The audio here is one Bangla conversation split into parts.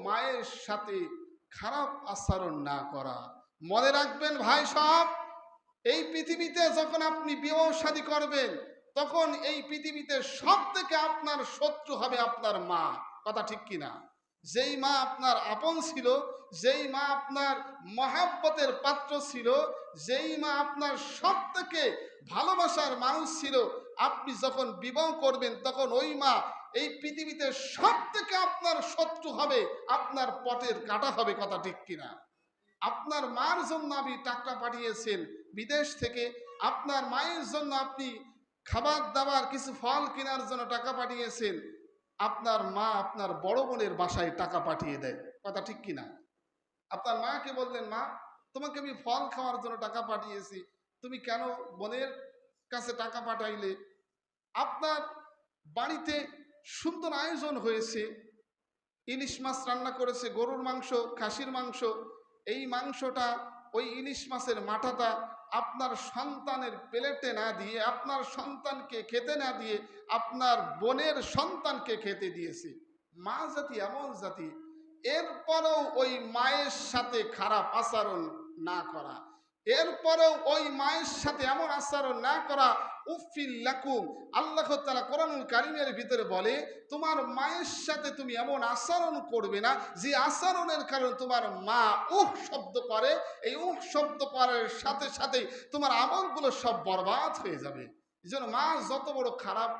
মায়ের সাথে খারাপ আচরণ না করা। মনে রাখবেন ভাই সব, এই পৃথিবীতে যখন আপনি বিবাহ শাদী করবেন তখন এই পৃথিবীতে সব থেকে আপনার শত্রু হবে আপনার মা। কথা ঠিক কিনা? যেই মা আপনার আপন ছিল, যেই মা আপনার মহাব্বতের পাত্র ছিল, যেই মা আপনার সব থেকে ভালোবাসার মানুষ ছিল, আপনি যখন বিবাহ করবেন তখন ওই মা এই পৃথিবীতে সব থেকে আপনার শত্রু হবে, আপনার পথের কাটা হবে। কথা ঠিক কিনা? আপনার মার জন্য আপনি টাকা পাঠিয়েছেন বিদেশ থেকে, আপনার মায়ের জন্য আপনি খাবার দাবার কিছু ফল কেনার জন্য টাকা পাঠিয়েছেন, আপনার মা আপনার বড় বোনের বাসায় টাকা পাঠিয়ে দেয়। কথা ঠিক কিনা? আপনার মাকে বললেন, মা তোমাকে আমি ফল খাওয়ার জন্য টাকা পাঠিয়েছি, তুমি কেন বোনের কাছে টাকা পাঠাইলে? আপনার বাড়িতে সুন্দর আয়োজন হয়েছে, ইলিশ মাছ রান্না করেছে, গরুর মাংস, খাসির মাংস, এই মাংসটা ওই ইলিশ মাছের মাথাটা আপনার সন্তানের প্লেটে না দিয়ে, আপনার সন্তানকে খেতে না দিয়ে আপনার বোনের সন্তানকে খেতে দিয়েছে। মা জাতি এমন জাতি, এরপরেও ওই মায়ের সাথে খারাপ আচরণ না করা, এরপরেও ওই মায়ের সাথে এমন আচরণ না করা। উফিল লাকুম, আল্লাহ তাআলা কোরআনুল কারীমের ভিতরে বলে, তোমার মায়ের সাথে তুমি এমন আচরণ করবে না যে আচরণের কারণে তোমার মা উহ শব্দ করে, এই উহ শব্দ করার সাথে সাথে তোমার আমলগুলো সব বরবাদ হয়ে যাবে। এই জন্য মা যত বড় খারাপ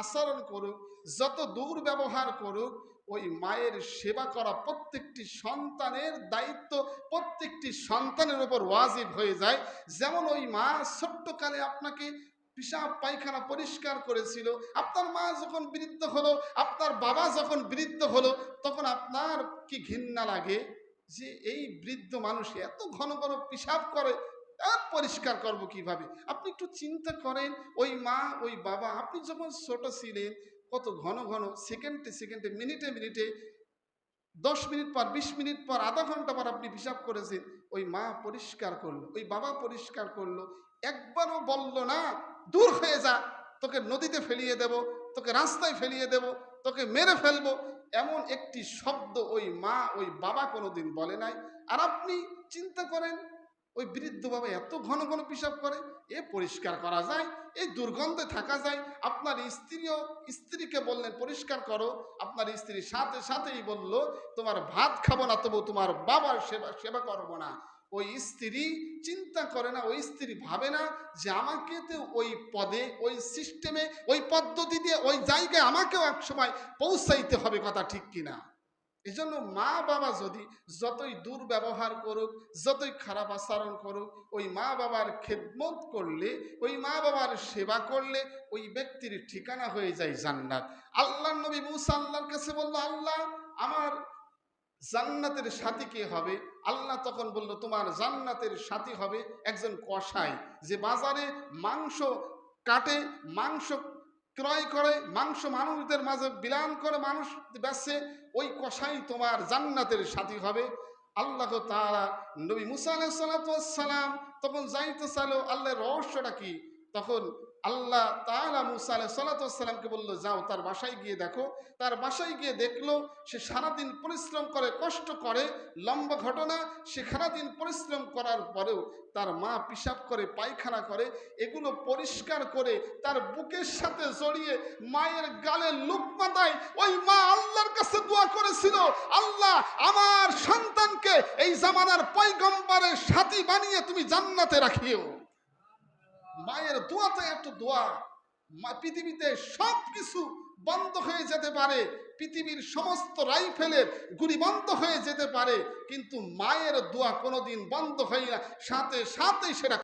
আচরণ করুক, যত দুর্ব্যবহার করুক, ওই মায়ের সেবা করা প্রত্যেকটি সন্তানের দায়িত্ব, প্রত্যেকটি সন্তানের উপর ওয়াজিব হয়ে যায়। যেমন ওই মা ছোট্টকালে আপনাকে পেশাব পায়খানা পরিষ্কার করেছিল, আপনার মা যখন বৃদ্ধ হলো, আপনার বাবা যখন বৃদ্ধ হলো, তখন আপনার কি ঘৃণা লাগে যে এই বৃদ্ধ মানুষ এত ঘন ঘন পেশাব করে, আর পরিষ্কার করবো কিভাবে? আপনি একটু চিন্তা করেন, ওই মা ওই বাবা আপনি যখন ছোট ছিলেন কত ঘন ঘন সেকেন্ডে সেকেন্ডে, মিনিটে মিনিটে, 10 মিনিট পর, 20 মিনিট পর, আধা ঘন্টা পর আপনি পেশাব করেছেন, ওই মা পরিষ্কার করলো, ওই বাবা পরিষ্কার করলো, একবারও বলল না দূর হয়ে যা, তোকে নদীতে ফেলিয়ে দেব, তোকে রাস্তায় ফেলিয়ে দেব, তোকে মেরে ফেলবো, এমন একটি শব্দ ওই মা ওই বাবা কোনোদিন বলে নাই। আর আপনি চিন্তা করেন, ওই বৃদ্ধ বাবা এত ঘন ঘন পেশাব করে, এ পরিষ্কার করা যায়, এই দুর্গন্ধে থাকা যায়। আপনার স্ত্রীকে বললেন পরিষ্কার করো, আপনার স্ত্রী সাথে সাথেই বলল, তোমার ভাত খাবো না, তবু তোমার বাবার সেবা করবো না। ওই স্ত্রী চিন্তা করে না, ওই স্ত্রী ভাবে না যে আমাকে তো ওই পদে, ওই সিস্টেমে, ওই পদ্ধতি দিয়ে ওই জায়গায় আমাকেও এক সময় পৌঁছাইতে হবে। কথা ঠিক কিনা? এই জন্য মা বাবা যদি যতই দুর্ব্যবহার করুক, যতই খারাপ আচরণ করুক, ওই মা বাবার খেদমত করলে, ওই মা বাবার সেবা করলে ওই ব্যক্তির ঠিকানা হয়ে যায় জান্নাত। আল্লাহর নবী মুসা আল্লাহর কাছে বলল, আল্লাহ আমার জান্নাতের সাথী কে হবে? আল্লাহ তখন বলল, তোমার জান্নাতের সাথী হবে একজন কসাই, যে বাজারে মাংস কাটে, মাংস ক্রয় করে, মাংস মানুষদের মাঝে বিলান করে, মানুষ বেচে, ওই কসাই তোমার জান্নাতের সাথী হবে। আল্লাহ তাআলা নবী মুসা আলাইহিস সালাতু ওয়াস সালাম তখন যাইতে চাইলো, আল্লাহর রহস্যটা কি? তখন আল্লাহ তাআলা মুসা আলাইহিস সালাতু ওয়াস সালামকে বললো, যাও তার বাসায় গিয়ে দেখো। তার বাসায় গিয়ে দেখলো সে সারাদিন পরিশ্রম করে, কষ্ট করে, লম্বা ঘটনা, সে সারাদিন পরিশ্রম করার পরেও তার মা পেশাব করে, পায়খানা করে, এগুলো পরিষ্কার করে তার বুকের সাথে জড়িয়ে মায়ের গালে লুকমা দেয়। ওই মা আল্লাহর কাছে দোয়া করেছিল, আল্লাহ আমার সন্তানকে এই জামানার পয়গম্বরের সাথী বানিয়ে তুমি জান্নাতে রাখিও। মায়ের দোয়াতে এত দোয়া, পৃথিবীতে সব কিছু বন্ধ হয়ে যেতে পারে, পৃথিবীর সমস্ত রাইফেলের গুলি বন্ধ হয়ে যেতে পারে, কিন্তু মায়ের দোয়া কোনোদিন বন্ধ হয় না, সাথে সাথেই সেটা